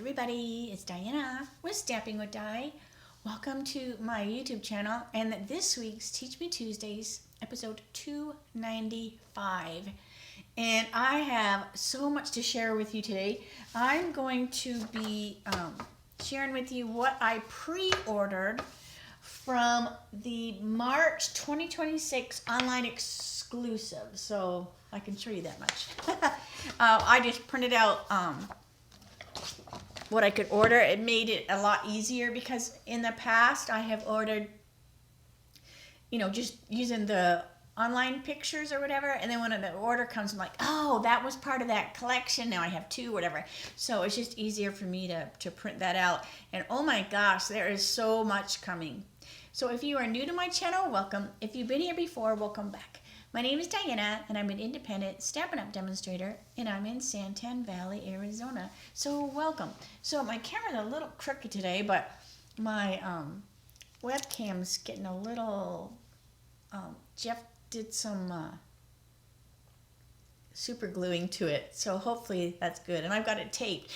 everybody, it's Diana with Stamping with Di. Welcome to my YouTube channel and this week's Teach Me Tuesdays, episode 295. And I have so much to share with you today. I'm going to be sharing with you what I pre-ordered from the March 2026 online exclusive. So I can show you that much. I just printed out what I could order. It made it a lot easier because in the past I have ordered, just using the online pictures or whatever, and then when the order comes, I'm like, oh, that was part of that collection, now I have two, whatever. So it's just easier for me to print that out. And oh my gosh, there is so much coming. So if you are new to my channel, welcome. If you've been here before, welcome back. My name is Diana, and I'm an independent Stampin' Up! Demonstrator, and I'm in Santan Valley, Arizona. So welcome. So my camera's a little crooked today, but my webcam's getting a little, Jeff did some super gluing to it, so hopefully that's good. And I've got it taped.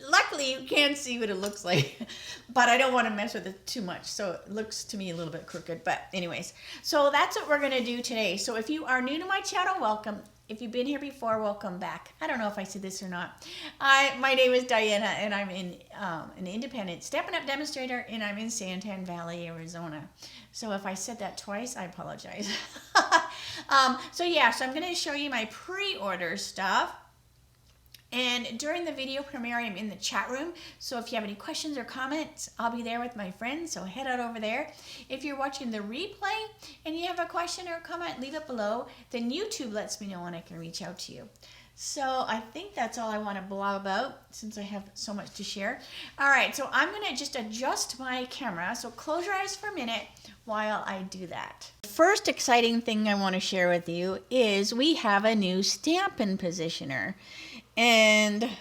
Luckily you can see what it looks like, but I don't want to mess with it too much, so it looks to me a little bit crooked. But anyways, so that's what we're going to do today. So if you are new to my channel, welcome. If you've been here before, welcome back. I don't know if I said this or not. My name is Diana, and I'm an independent Stampin' Up! Demonstrator, and I'm in Santan Valley, Arizona. So if I said that twice, I apologize. So I'm going to show you my pre-order stuff. And during the video premiere, I'm in the chat room. So if you have any questions or comments, I'll be there with my friends. So head out over there. If you're watching the replay and you have a question or a comment, leave it below. Then YouTube lets me know when I can reach out to you. So I think that's all I want to blab about since I have so much to share. All right, so I'm going to just adjust my camera. So close your eyes for a minute while I do that. The first exciting thing I want to share with you is we have a new Stampin' Positioner. And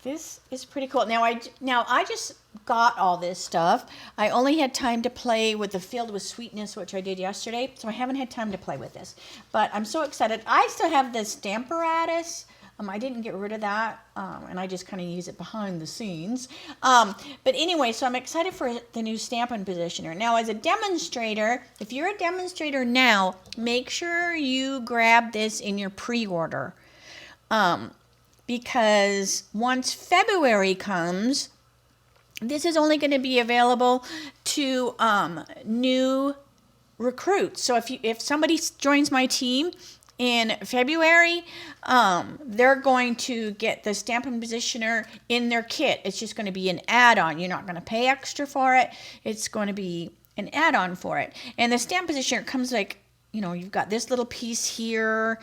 this is pretty cool. Now I just got all this stuff. I only had time to play with the Filled with Sweetness, which I did yesterday, so I haven't had time to play with this. But I'm so excited. I still have this Stamparatus. I didn't get rid of that, and I just kind of use it behind the scenes. But anyway, so I'm excited for the new Stampin' Positioner. Now, as a demonstrator, if you're a demonstrator now, make sure you grab this in your pre-order. Because once February comes, this is only going to be available to new recruits. So if somebody joins my team in February, they're going to get the Stampin' Positioner in their kit. It's just going to be an add-on. You're not going to pay extra for it. It's going to be an add-on for it. And the Stampin' Positioner comes like, you've got this little piece here.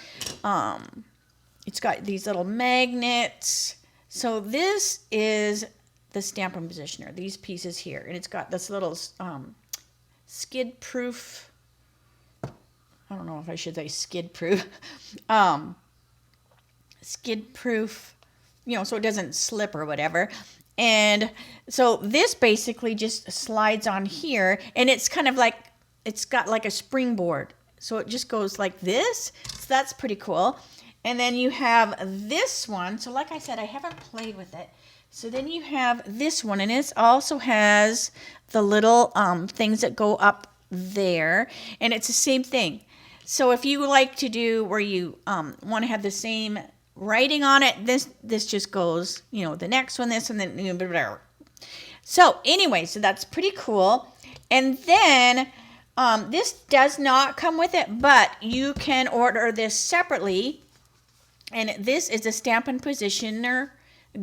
It's got these little magnets. So this is the Stampin' Positioner, these pieces here. And it's got this little skid-proof, I don't know if I should say skid-proof, skid-proof, so it doesn't slip or whatever. And so this basically just slides on here, and it's kind of like, it's got like a springboard. So it just goes like this. So that's pretty cool. And then you have this one. So like I said, I haven't played with it. So then you have this one, and it also has the little things that go up there, and it's the same thing. So if you like to do where you want to have the same writing on it, this just goes, the next one, this, and then whatever. So anyway, so that's pretty cool. And then this does not come with it, but you can order this separately. And this is a Stampin' Positioner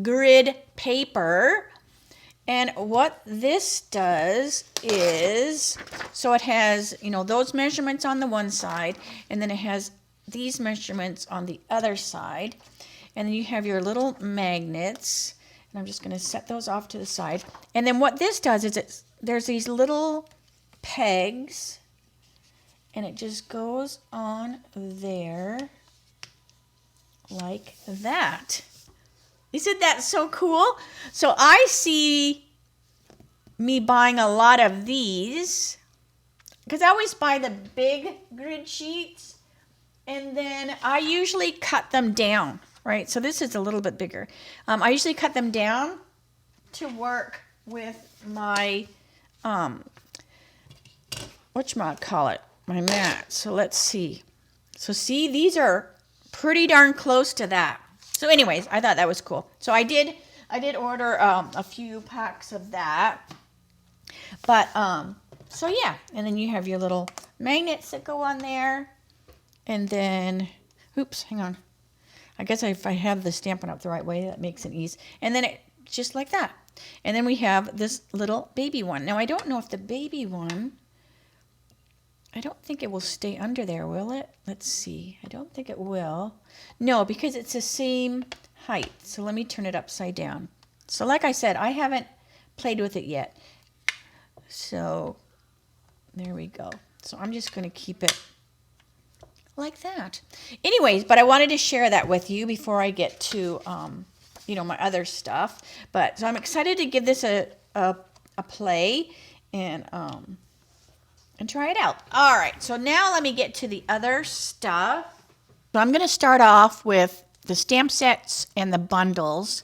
grid paper. And what this does is, so it has, those measurements on the one side, and then it has these measurements on the other side. And then you have your little magnets. And I'm just going to set those off to the side. And then what this does is there's these little pegs, and it just goes on there. Like that. Isn't that so cool? So I see me buying a lot of these because I always buy the big grid sheets, and then I usually cut them down. right? So this is a little bit bigger. I usually cut them down to work with my, whatchamacallit, my mat. So let's see. So see, these are pretty darn close to that. So anyways, I thought that was cool. So I did order a few packs of that. But, so yeah. And then you have your little magnets that go on there. And then, oops, hang on. I guess if I have the Stampin' Up the right way, that makes it easy. And then it just like that. And then we have this little baby one. Now, I don't know if the baby one, I don't think it will stay under there, will it? Let's see. I don't think it will. No, because it's the same height. So let me turn it upside down. So like I said, I haven't played with it yet. So there we go. So I'm just going to keep it like that. Anyways, but I wanted to share that with you before I get to, you know, my other stuff. But so I'm excited to give this a play and try it out. All right, so now let me get to the other stuff. So I'm going to start off with the stamp sets and the bundles.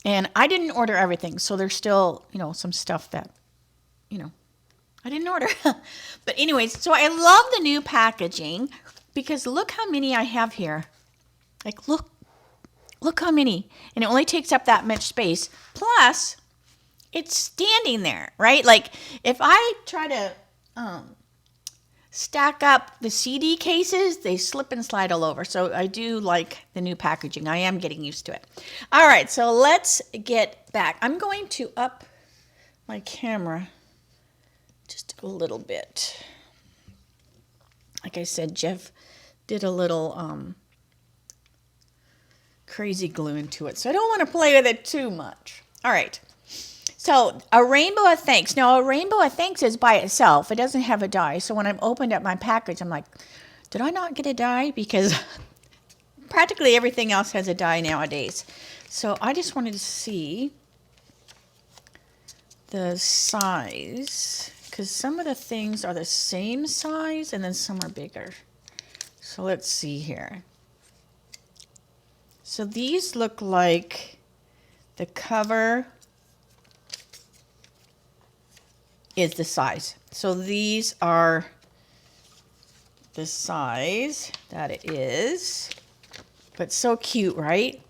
And I didn't order everything, so there's still, you know, some stuff that, you know, I didn't order. But anyways, so I love the new packaging. Because look how many I have here. Like, look how many. And it only takes up that much space. Plus, it's standing there, right? Like, if I try to stack up the CD cases, they slip and slide all over. So I do like the new packaging. I am getting used to it. All right, so let's get back. I'm going to up my camera just a little bit. Like I said, Jeff did a little crazy glue into it. So I don't want to play with it too much. All right. So a rainbow of thanks. Now a rainbow of thanks is by itself. It doesn't have a die. So when I opened up my package, I'm like, did I not get a die? Because practically everything else has a die nowadays. So I just wanted to see the size. Because some of the things are the same size and then some are bigger. So let's see here. So these look like the cover is the size. So these are the size that it is. But so cute, right?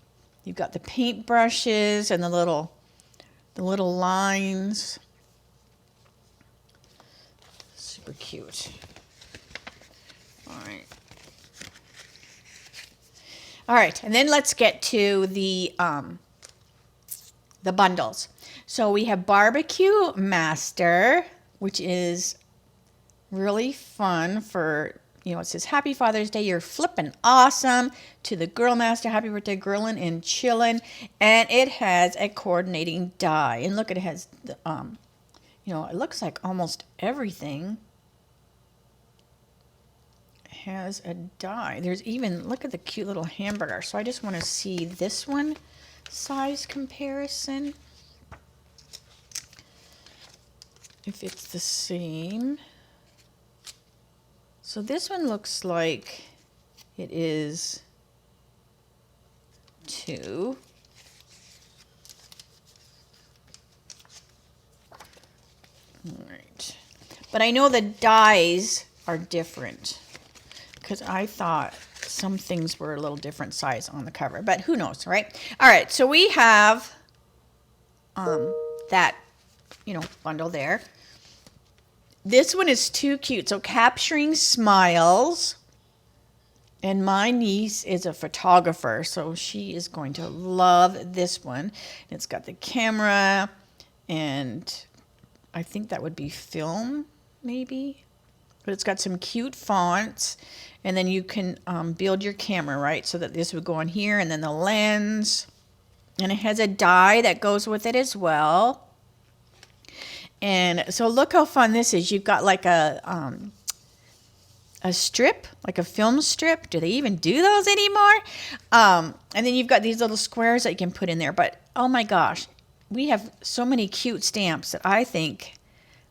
You've got the paint brushes and the little lines. Super cute. All right. All right, and then let's get to the bundles. So we have Barbecue Master, which is really fun for, you know, it says Happy Father's Day, you're flipping awesome. To the Girl Master, happy birthday, girlin' and chillin'. And it has a coordinating die. And look, it has the, you know, it looks like almost everything has a die. There's even, look at the cute little hamburger. So I just want to see this one size comparison. If it's the same. So this one looks like it is 2. All right. But I know the dies are different because I thought some things were a little different size on the cover, but who knows, right? All right, so we have that, you know, bundle there. This one is too cute. So Capturing Smiles. And my niece is a photographer, so she is going to love this one. It's got the camera, and I think that would be film, maybe. But it's got some cute fonts, and then you can build your camera, right? So that this would go on here, and then the lens. And it has a die that goes with it as well. And so look how fun this is. You've got like a strip, like a film strip. Do they even do those anymore? And then you've got these little squares that you can put in there. But oh my gosh, we have so many cute stamps that I think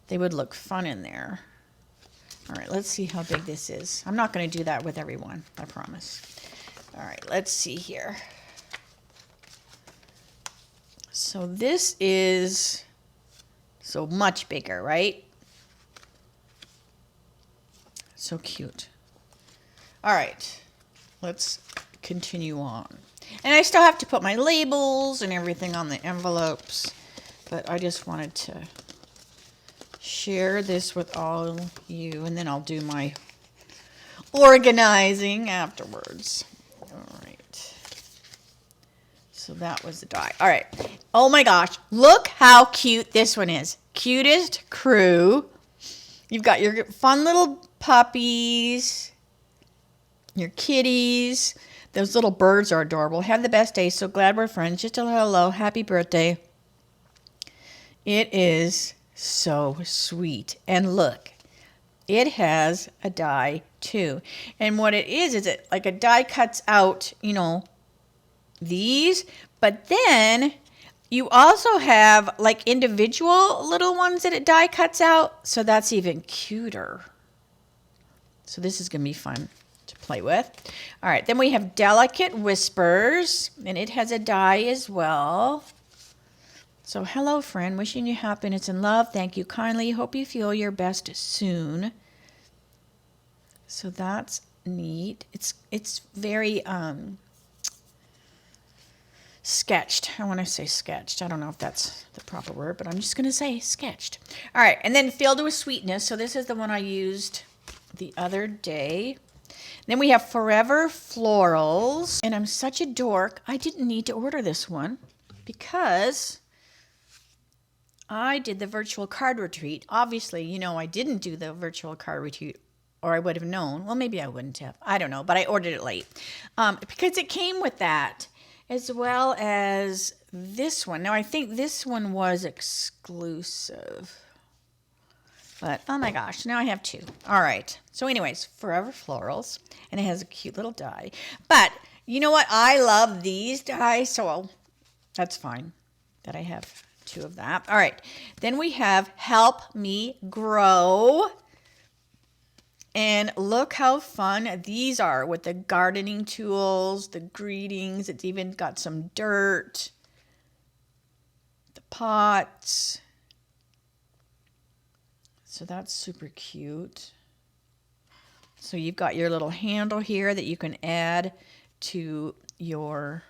they would look fun in there. All right, let's see how big this is. I'm not going to do that with everyone, I promise. All right, let's see here. So this is so much bigger, right? So cute. All right, let's continue on. And I still have to put my labels and everything on the envelopes, but I just wanted to share this with all you, and then I'll do my organizing afterwards. All right. So that was the die. All right. Oh my gosh, look how cute this one is. Cutest crew. You've got your fun little puppies, your kitties. Those little birds are adorable. Have the best day. So glad we're friends. Just a hello. Happy birthday. It is so sweet. And look, it has a die too. And what it is it like a die cuts out, you know, these, but then you also have like individual little ones that it die cuts out. So that's even cuter. So this is going to be fun to play with. All right, then we have Delicate Whispers, and it has a die as well. So hello, friend. Wishing you happiness and love. Thank you kindly. Hope you feel your best soon. So that's neat. It's very sketched. I want to say sketched. I don't know if that's the proper word, but I'm just going to say sketched. All right, and then Filled with Sweetness. So this is the one I used the other day. Then we have Forever Florals. And I'm such a dork. I didn't need to order this one because I did the virtual card retreat. Obviously, you know, I didn't do the virtual card retreat, or I would have known. Well, maybe I wouldn't have. I don't know, but I ordered it late because it came with that, as well as this one. Now, I think this one was exclusive. But, oh my gosh, now I have two. All right. So anyways, Forever Florals. And it has a cute little die. But, you know what? I love these dies, so that's fine that I have two of that. All right. Then we have Help Me Grow. And look how fun these are with the gardening tools, the greetings. It's even got some dirt, the pots. So that's super cute. So you've got your little handle here that you can add to your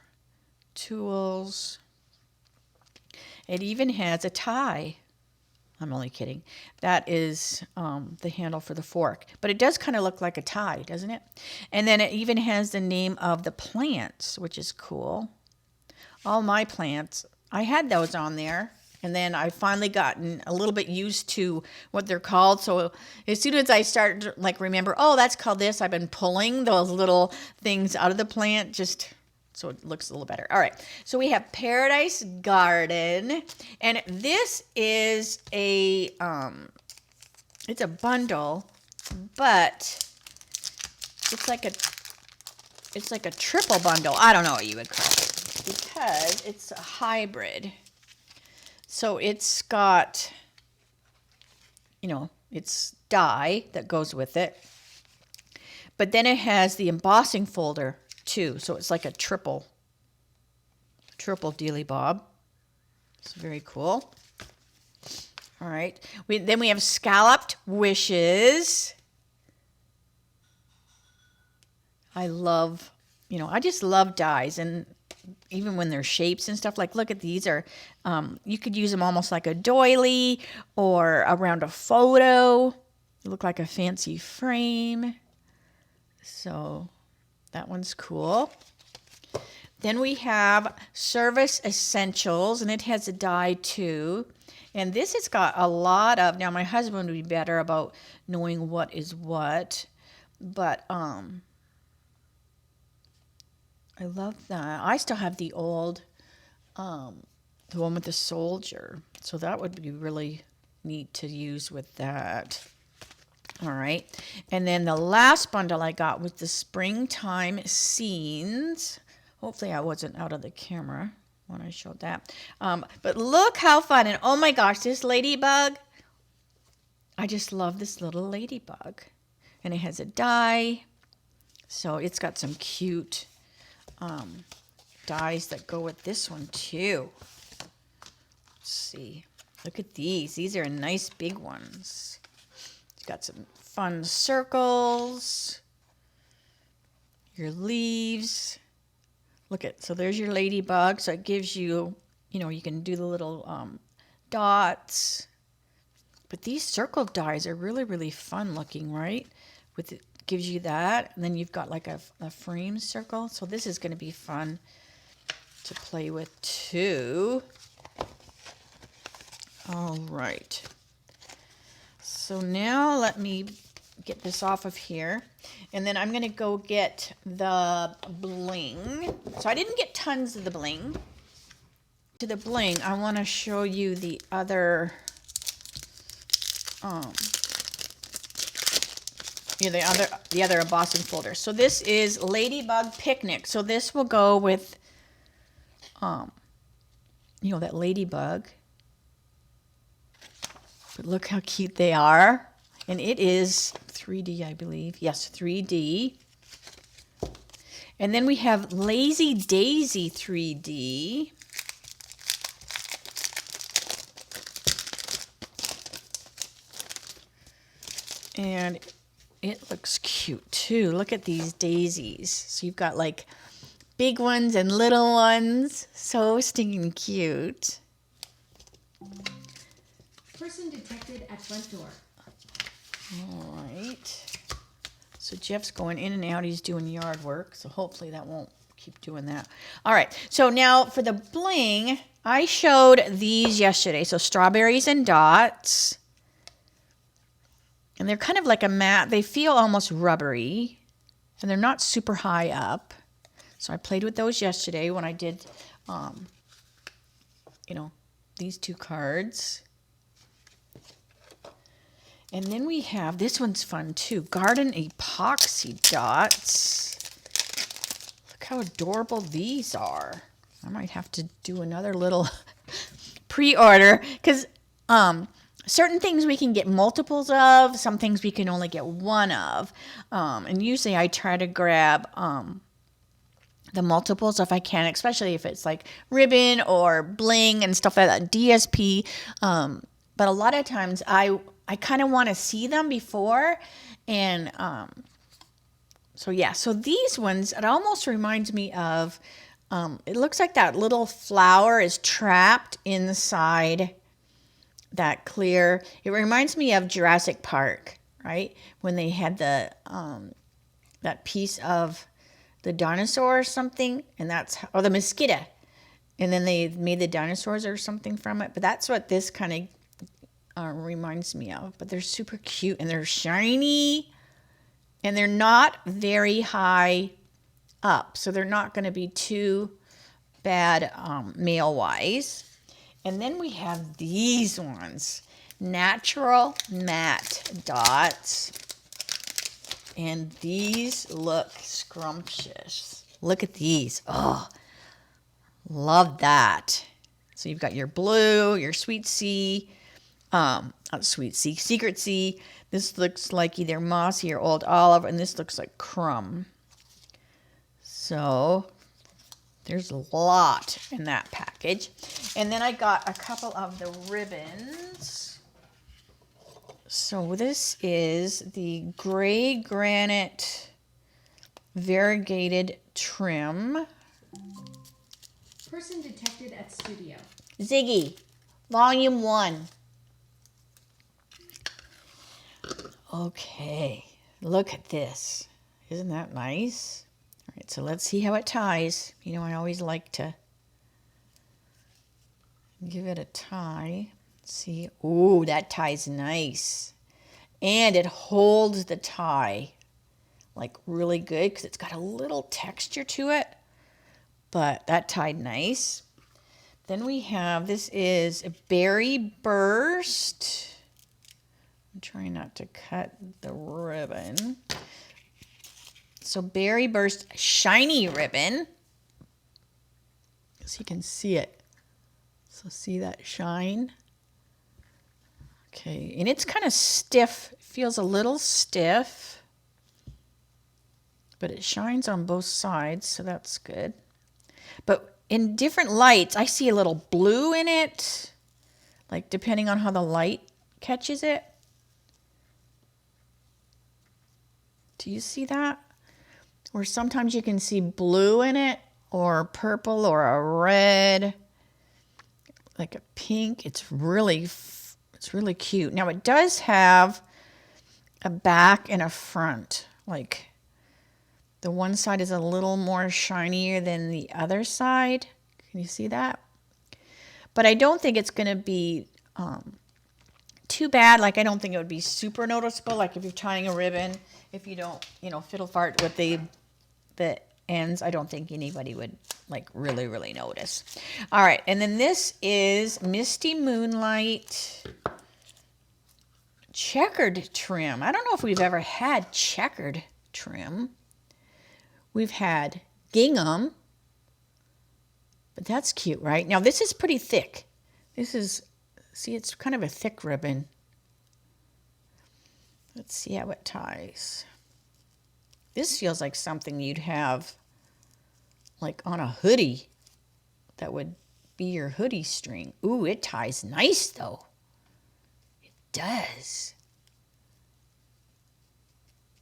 tools. It even has a tie. I'm only kidding. That is the handle for the fork. But it does kind of look like a tie, doesn't it? And then it even has the name of the plants, which is cool. All my plants, I had those on there. And then I finally gotten a little bit used to what they're called. So as soon as I start to like remember, oh, that's called this, I've been pulling those little things out of the plant just so it looks a little better. All right. So we have Paradise Garden. And this is a it's a bundle, but it's like a triple bundle. I don't know what you would call it because it's a hybrid. So it's got, you know, it's die that goes with it. But then it has the embossing folder too. So it's like a triple dealy bob. It's very cool. All right. Then we have Scalloped Wishes. I love, you know, I just love dies, and even when they're shapes and stuff, like look at these are, you could use them almost like a doily or around a photo. They look like a fancy frame. So that one's cool. Then we have Service Essentials, and it has a die too. And this has got a lot of, now my husband would be better about knowing what is what, but I love that. I still have the old, the one with the soldier. So that would be really neat to use with that. All right. And then the last bundle I got was the Springtime Scenes. Hopefully I wasn't out of the camera when I showed that. But look how fun. And oh my gosh, this ladybug. I just love this little ladybug. And it has a die. So it's got some cute dies that go with this one too. Let's see. Look at these. These are nice big ones. It's got some fun circles. Your leaves. Look at, so there's your ladybug. So it gives you, you know, you can do the little dots. But these circle dies are really, really fun looking, right? With it gives you that. And then you've got like a frame circle. So this is going to be fun to play with too. All right. So now let me get this off of here. And then I'm going to go get the bling. So I didn't get tons of the bling. To the bling, I want to show you the other the other embossing folder. So this is Ladybug Picnic. So this will go with you know, that ladybug. But look how cute they are. And it is 3D, I believe. Yes, 3D. And then we have Lazy Daisy 3D. And it looks cute too. Look at these daisies. So you've got like big ones and little ones. So stinking cute. Person detected at front door. All right. So Jeff's going in and out. He's doing yard work. So hopefully that won't keep doing that. All right. So now for the bling, I showed these yesterday. So strawberries and dots. And they're kind of like a matte. They feel almost rubbery. And they're not super high up. So I played with those yesterday when I did, you know, these two cards. And then we have, this one's fun too, Garden Epoxy Dots. Look how adorable these are. I might have to do another little pre-order because certain things we can get multiples of, some things we can only get one of. And usually I try to grab the multiples if I can, especially if it's like ribbon or bling and stuff like that, DSP. But a lot of times I kind of want to see them before. And so yeah, so these ones, it almost reminds me of, it looks like that little flower is trapped inside that clear. It reminds me of Jurassic Park, right? When they had the that piece of the dinosaur or something, and that's, or the mosquito. And then they made the dinosaurs or something from it. But that's what this kind of reminds me of. But they're super cute and they're shiny and they're not very high up. So they're not going to be too bad male wise. And then we have these ones, natural matte dots. And these look scrumptious. Look at these. Oh, love that. So you've got your blue, your sweet sea, not sweet sea, secret sea. This looks like either mossy or old olive, and this looks like crumb. So there's a lot in that package. And then I got a couple of the ribbons. So this is the gray granite variegated trim. Person detected at studio. Ziggy, volume 1. Okay, look at this. Isn't that nice? All right, so let's see how it ties. You know, I always like to give it a tie. See, ooh, that tie's nice. And it holds the tie like really good because it's got a little texture to it. But that tied nice. Then we have, this is a Berry Burst. I'm trying not to cut the ribbon. So Berry Burst shiny ribbon. So you can see it. So see that shine? Okay, and it's kind of stiff. It feels a little stiff. But it shines on both sides, so that's good. But in different lights, I see a little blue in it. like depending on how the light catches it. Do you see that? Or sometimes you can see blue in it, or purple, or a red, like a pink. It's really cute. Now it does have a back and a front. Like the one side is a little more shinier than the other side. Can you see that? But I don't think it's going to be too bad. Like I don't think it would be super noticeable. Like if you're tying a ribbon, if you don't, fiddle fart with the ends, I don't think anybody would like really notice. All right, and then this is Misty Moonlight checkered trim. I don't know if we've ever had checkered trim. We've had gingham, but that's cute, right? Now this is pretty thick. See, it's kind of a thick ribbon. Let's see how it ties. This feels like something you'd have like on a hoodie. That would be your hoodie string. Ooh, it ties nice though. It does.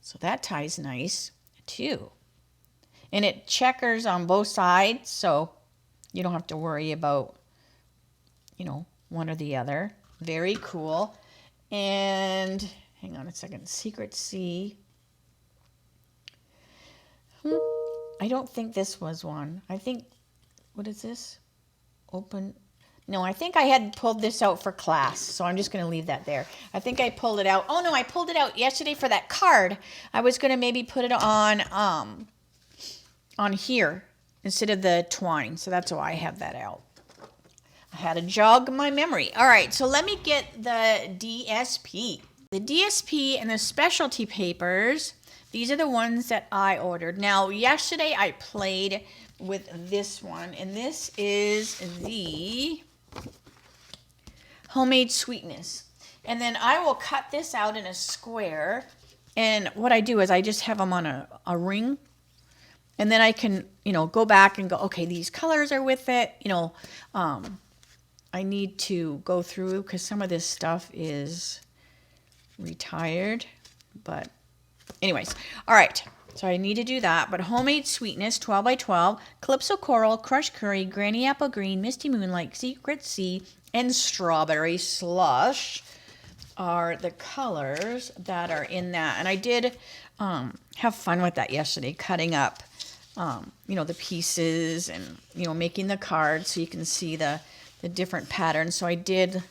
So that ties nice too. And it checkers on both sides, so you don't have to worry about, one or the other. Very cool. And hang on a second. Secret C. I don't think this was one. I think, what is this? Open. No, I think I had pulled this out for class, so I'm just going to leave that there. I think I pulled it out. Oh, no, I pulled it out yesterday for that card. I was going to maybe put it on here instead of the twine, so that's why I have that out. I had to jog my memory. All right, so let me get the DSP. The DSP and the specialty papers, these are the ones that I ordered. Now, yesterday I played with this one, and this is the Homemade Sweetness. And then I will cut this out in a square, and what I do is I just have them on a ring, and then I can, go back and go, okay, these colors are with it. I need to go through because some of this stuff is retired, but anyways, all right, so I need to do that. But Homemade Sweetness 12 by 12, Calypso Coral, Crushed Curry, Granny Apple Green, Misty Moonlight, Secret Sea, and Strawberry Slush are the colors that are in that. And I did have fun with that yesterday, cutting up the pieces and making the cards so you can see the different patterns. So I did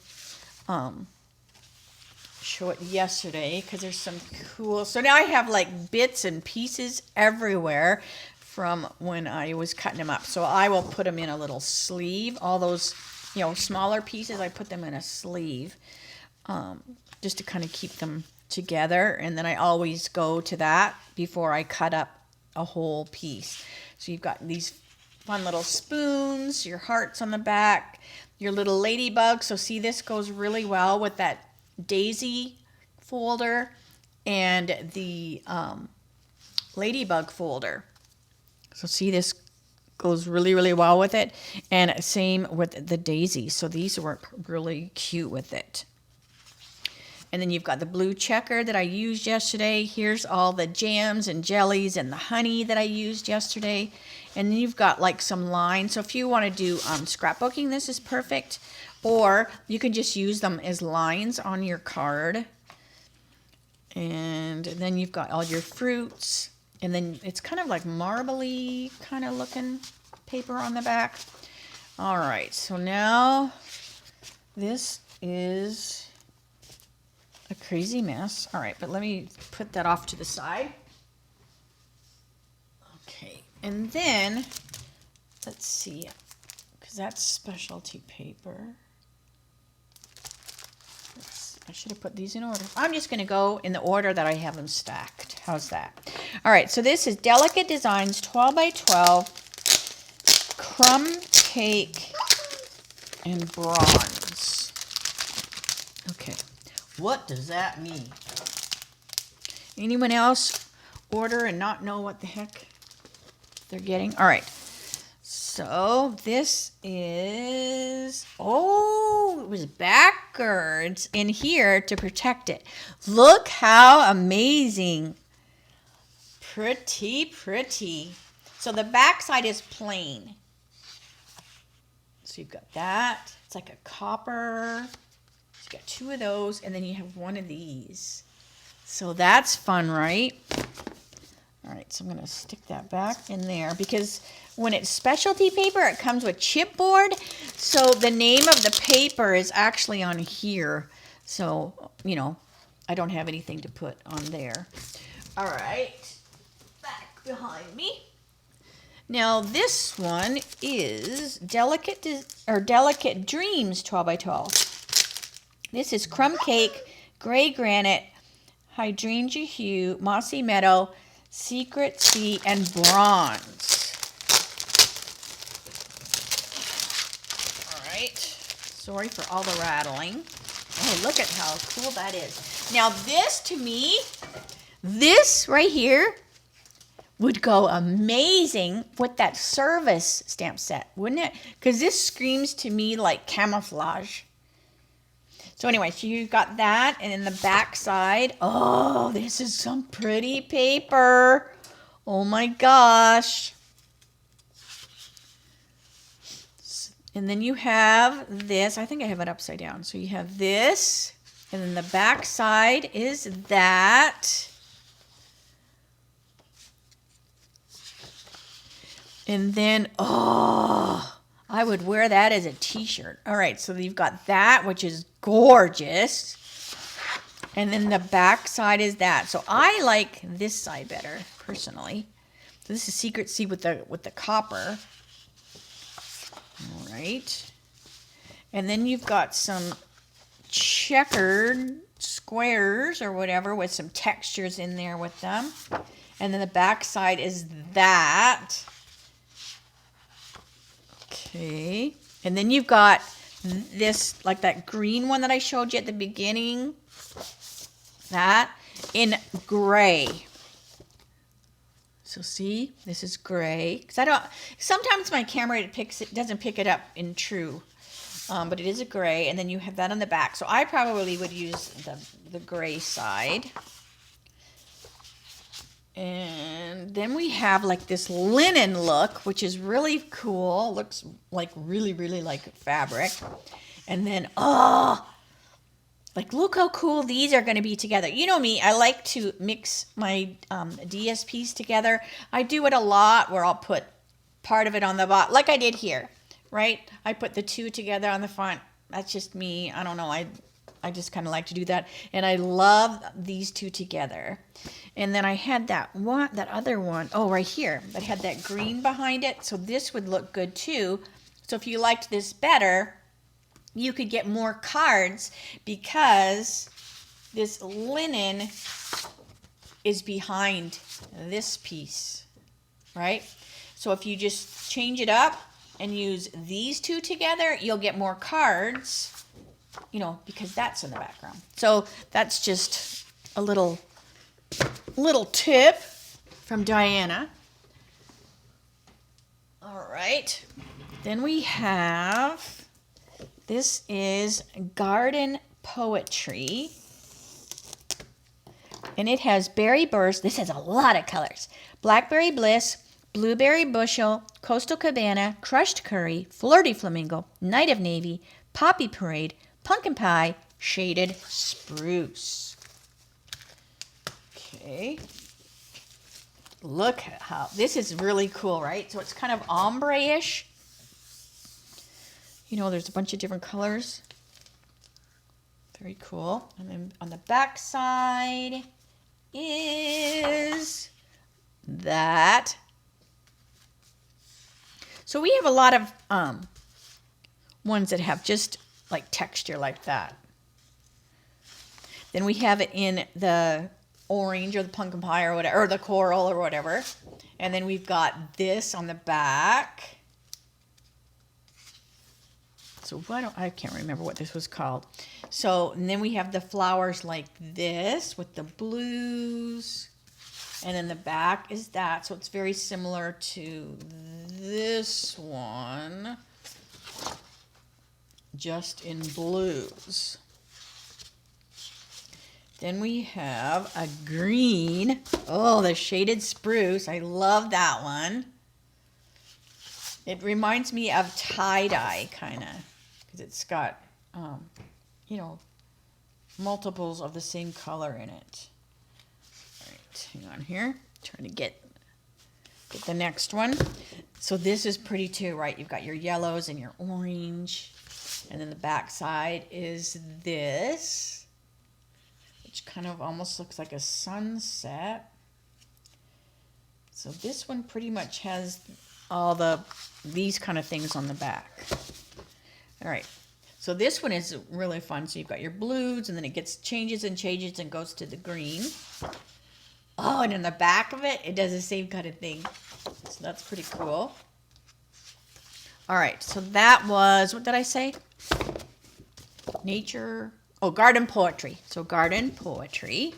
show it yesterday because there's some cool, so now I have like bits and pieces everywhere from when I was cutting them up. So I will put them in a little sleeve. All those smaller pieces, I put them in a sleeve just to kind of keep them together, and then I always go to that before I cut up a whole piece. So you've got these fun little spoons, your hearts on the back, your little ladybug. So see, this goes really well with that daisy folder and the ladybug folder. So see, this goes really well with it, and same with the daisy. So these work really cute with it. And then you've got the blue checker that I used yesterday. Here's all the jams and jellies and the honey that I used yesterday. And then you've got like some lines. So if you want to do scrapbooking, this is perfect. Or you can just use them as lines on your card. And then you've got all your fruits. And then it's kind of like marbly kind of looking paper on the back. All right, so now this is a crazy mess. All right, but let me put that off to the side. Okay, and then let's see, because that's specialty paper. I should have put these in order. I'm just going to go in the order that I have them stacked. How's that? All right, so this is Delicate Designs 12 by 12 Crumb Cake and Bronze. Okay. What does that mean? Anyone else order and not know what the heck they're getting? All right. So this is, oh, it was backwards in here to protect it. Look how amazing. Pretty, pretty. So the back side is plain. So you've got that. It's like a copper. So you got two of those, and then you have one of these. So that's fun, right? All right, so I'm going to stick that back in there because when it's specialty paper, it comes with chipboard. So the name of the paper is actually on here. So, you know, I don't have anything to put on there. All right, back behind me. Now this one is Delicate Dreams 12 by 12. This is Crumb Cake, Gray Granite, Hydrangea Hue, Mossy Meadow, Secret Sea, and Bronze. All right. Sorry for all the rattling. Oh, look at how cool that is. Now this, to me, this right here would go amazing with that service stamp set, wouldn't it? Because this screams to me like camouflage. So anyway, so you've got that, and in the back side, oh, this is some pretty paper. Oh my gosh. And then you have this. I think I have it upside down. So you have this, and then the back side is that. And then, oh, I would wear that as a t-shirt. All right, so you've got that, which is gorgeous. And then the back side is that. So I like this side better, personally. So this is Secret Sea with the copper. All right. And then you've got some checkered squares or whatever with some textures in there with them. And then the back side is that. Okay, and then you've got this, like that green one that I showed you at the beginning, that in gray. So see, this is gray. Because sometimes my camera doesn't pick it up in true, but it is a gray, and then you have that on the back. So I probably would use the gray side. And then we have like this linen look, which is really cool. Looks like really, really like fabric. And then, oh, like look how cool these are going to be together. You know me, I like to mix my DSPs together. I do it a lot where I'll put part of it on the bottom, like I did here, right? I put the two together on the front. That's just me. I don't know. I just kind of like to do that. And I love these two together. And then I had that other one, oh, right here, that had that green behind it. So this would look good too. So if you liked this better, you could get more cards because this linen is behind this piece, right? So if you just change it up and use these two together, you'll get more cards, you know, because that's in the background. So that's just a little tip from Diana. All right. Then we have, this is Garden Poetry. And it has Berry Burst. This has a lot of colors. Blackberry Bliss, Blueberry Bushel, Coastal Cabana, Crushed Curry, Flirty Flamingo, Night of Navy, Poppy Parade, Pumpkin Pie, Shaded Spruce. Okay. Look at how, this is really cool, right? So it's kind of ombre-ish. You know, there's a bunch of different colors. Very cool. And then on the back side is that. So we have a lot of ones that have just like texture like that. Then we have it in the orange or the pumpkin pie or whatever, or the coral or whatever. And then we've got this on the back. So I can't remember what this was called. So, and then we have the flowers like this with the blues. And then the back is that. So it's very similar to this one just in blues. Then we have a green. Oh, the shaded spruce. I love that one. It reminds me of tie-dye, kind of, because it's got, you know, multiples of the same color in it. All right, hang on here. Trying to get the next one. So this is pretty too, right? You've got your yellows and your orange. And then the back side is this, which kind of almost looks like a sunset. So this one pretty much has all these kind of things on the back. All right. So this one is really fun. So you've got your blues, and then it gets changes and changes and goes to the green. Oh, and in the back of it, it does the same kind of thing. So that's pretty cool. All right, so that was, what did I say? Nature, oh, garden poetry. So garden poetry.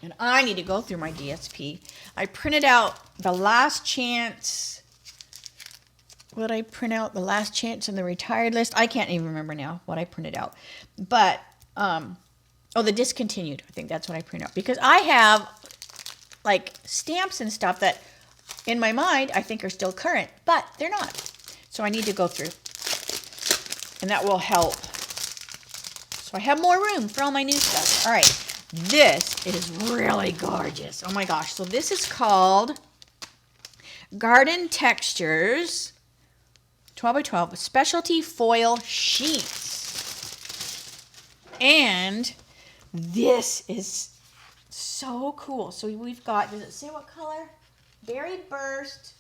And I need to go through my DSP. I printed out the last chance. What did I print out? The last chance and the retired list. I can't even remember now what I printed out. But, oh, the discontinued. I think that's what I printed out. Because I have, like, stamps and stuff that, in my mind, I think are still current. But they're not. So I need to go through. And that will help. So I have more room for all my new stuff. All right. This is really gorgeous. Oh my gosh. So this is called Garden Textures 12 by 12 Specialty Foil Sheets. And this is so cool. So we've got, does it say what color? Berry Burst,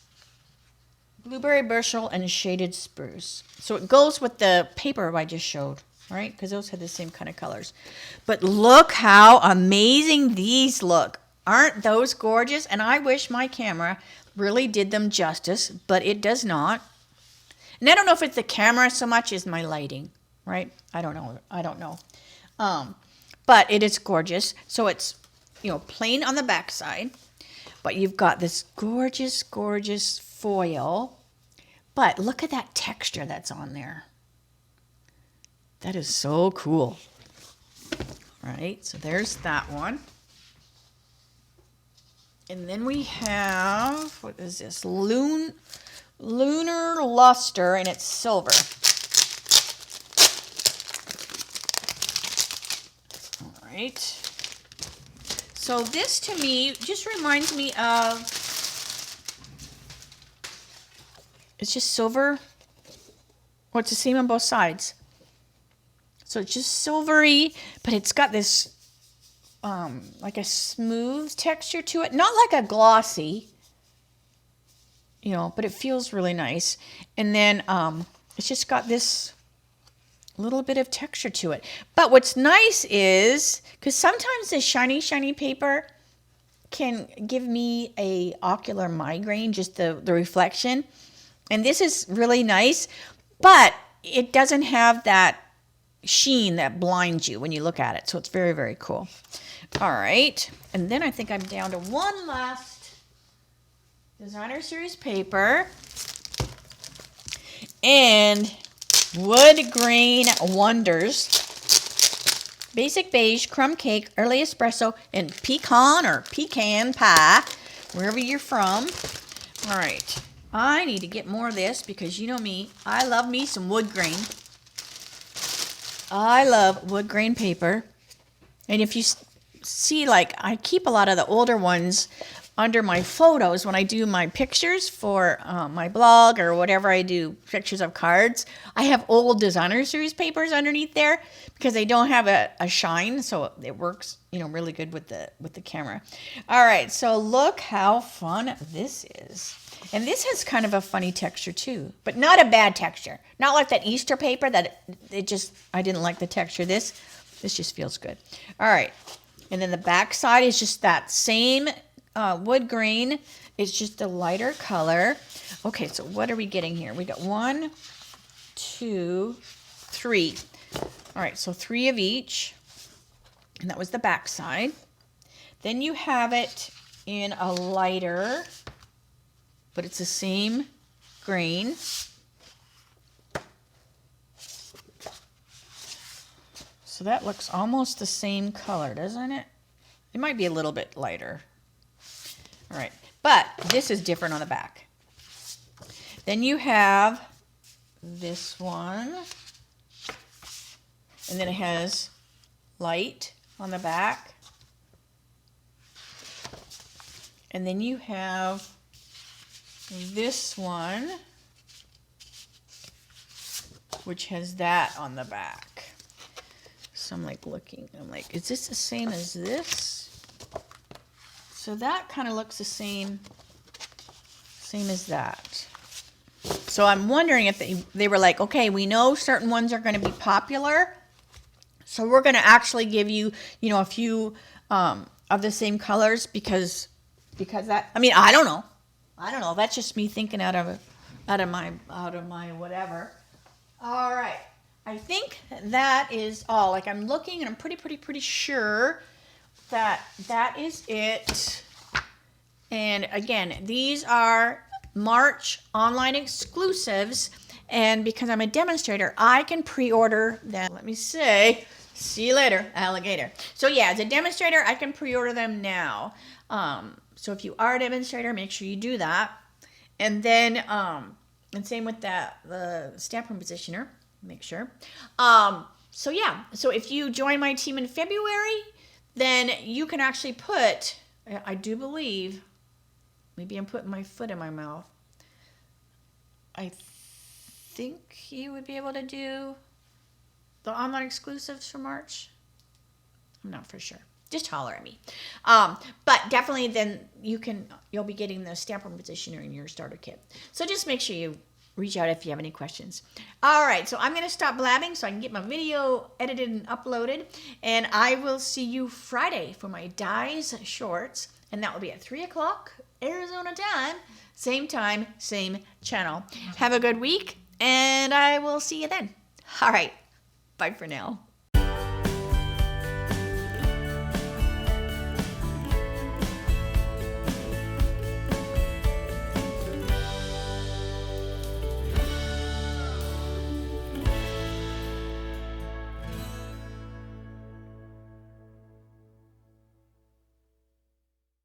Blueberry Bushel, and Shaded Spruce. So it goes with the paper I just showed. Right? Because those had the same kind of colors. But look how amazing these look. Aren't those gorgeous? And I wish my camera really did them justice, but it does not. And I don't know if it's the camera so much as my lighting, right? I don't know. But it is gorgeous. So it's, you know, plain on the back side, but you've got this gorgeous, gorgeous foil. But look at that texture that's on there. That is so cool. Right, so there's that one. And then we have, what is this? Lunar Luster, and it's silver. All right. So this to me just reminds me of, it's just silver. Oh, it's the same on both sides. So it's just silvery, but it's got this like a smooth texture to it. Not like a glossy, you know, but it feels really nice. And then it's just got this little bit of texture to it. But what's nice is, because sometimes the shiny, shiny paper can give me a ocular migraine, just the reflection. And this is really nice, but it doesn't have that sheen that blinds you when you look at it. So it's very, very cool. All right. And then I think I'm down to one last designer series paper. And Wood Grain Wonders. Basic Beige, Crumb Cake, Early Espresso, and Pecan or Pecan Pie, wherever you're from. All right. I need to get more of this because you know me. I love me some wood grain. I love wood grain paper. And if you see, like, I keep a lot of the older ones under my photos when I do my pictures for my blog or whatever I do, pictures of cards. I have old designer series papers underneath there because they don't have a shine, so it works, you know, really good with the camera. All right, so look how fun this is. And this has kind of a funny texture too, but not a bad texture. Not like that Easter paper that I didn't like the texture. This just feels good. All right. And then the back side is just that same wood grain. It's just a lighter color. Okay, so what are we getting here? We got 1, 2, 3. All right, so 3 of each. And that was the back side. Then you have it in a lighter but it's the same grain. So that looks almost the same color, doesn't it? It might be a little bit lighter. All right, but this is different on the back. Then you have this one, and then it has light on the back. And then you have this one, which has that on the back. So I'm like looking, I'm like, is this the same as this? So that kind of looks the same as that. So I'm wondering if they were like, okay, we know certain ones are going to be popular, so we're going to actually give you, you know, a few of the same colors because that. I mean, I don't know. That's just me thinking out of my whatever. All right. I think that is all. Like, I'm looking and I'm pretty sure that is it. And again, these are March online exclusives, and because I'm a demonstrator, I can pre-order them. Let me see you later, alligator. So yeah, as a demonstrator, I can pre-order them now. So if you are a demonstrator, make sure you do that. And then and same with the Stampin' Positioner, make sure. So yeah, so if you join my team in February, then you can actually put, I do believe, maybe I'm putting my foot in my mouth. I think you would be able to do the online exclusives for March. I'm not for sure. Just holler at me. But definitely then you'll be getting the Stampin' Positioner in your starter kit. So just make sure you reach out if you have any questions. All right, so I'm going to stop blabbing so I can get my video edited and uploaded. And I will see you Friday for my Dies Shorts. And that will be at 3 o'clock Arizona time, same channel. Have a good week, and I will see you then. All right, bye for now.